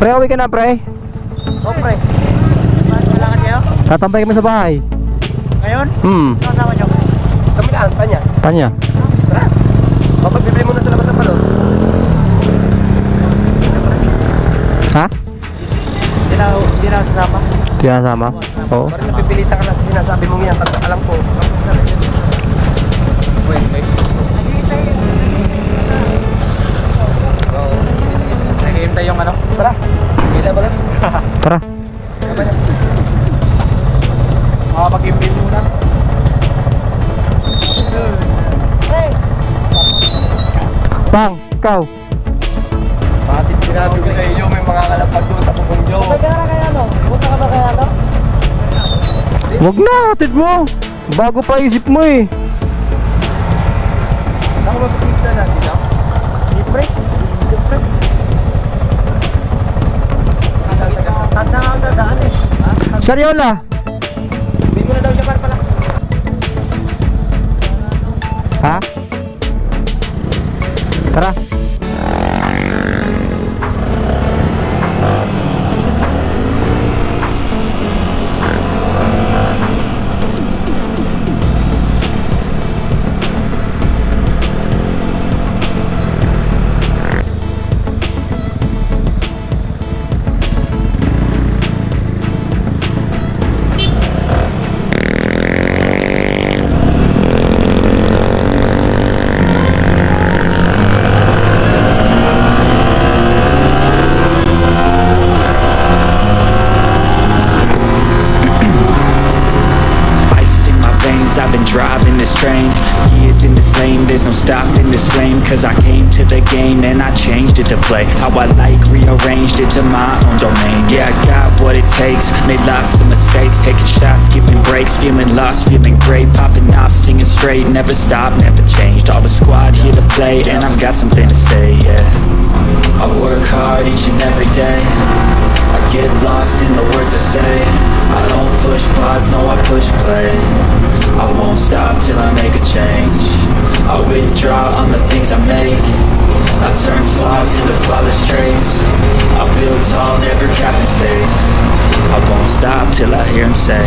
Pre, uwi ka na, pre. Oh, pre. Malakad kayo? Tatambay kami sa bahay. Ngayon? Kasama nyo? Kami lang, Tanya. Tanya. Tara. Magbibili muna sa labas ng balon. Ha? Hindi na sasama. Hindi na sama? Oo. Parang napipilitan ka na sa sinasabi mong yan. Alam ko. Wait. Sige. Nag-iintay yung ano? Tara. Bila ba lang? Tara. Mag-imbin muna. Hey! Bang, ikaw. Bakit sinabi ko na iyo may mga kalapag doon sa Pugongyo? Nagkara kaya no? Punta ka ba kaya no? Wag na, hatid mo. Bago pa isip mo eh. Ako mag-isip na natin no? Libre? Tanda ang dadaan eh. Sariola. Hindi mo na daw siya pala. Ha? Tara. I've been driving this train, years in this lane, there's no stopping this flame. Cause I came to the game and I changed it to play how I like, rearranged it to my own domain. Yeah, I got what it takes, made lots of mistakes, taking shots, skipping breaks, feeling lost, feeling great, popping off, singing straight, never stopped, never changed. All the squad here to play and I've got something to say, yeah. I work hard each and every day, I get lost in the words I say. I don't push pause, no I push play. I won't stop till I make a change. I withdraw on the things I make. I turn flaws into flawless traits. I build tall, never capped in space. I won't stop till I hear him say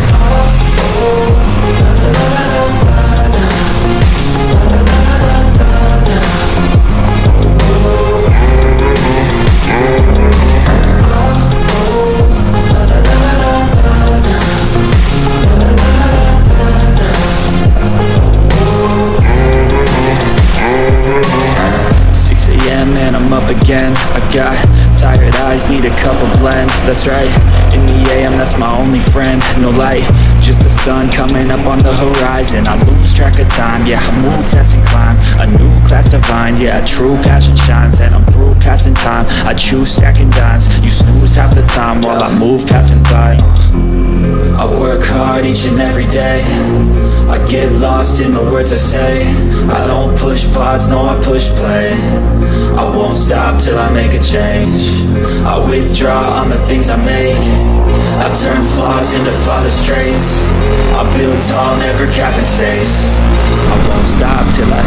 and I'm up again. I got tired eyes, need a cup of blend. That's right, in the AM, that's my only friend. No light, just the sun coming up on the horizon. I lose track of time, yeah, I move fast and climb a new class divine, yeah, a true passion shines. And I'm through passing time, I choose stacking dimes. You snooze half the time while I move passing by. I work hard each and every day, I get lost in the words I say. I don't push pause, no I push play. I won't stop till I make a change. I withdraw on the things I make. I turn flaws into flawless traits. I build tall, never capped in space. I won't stop till I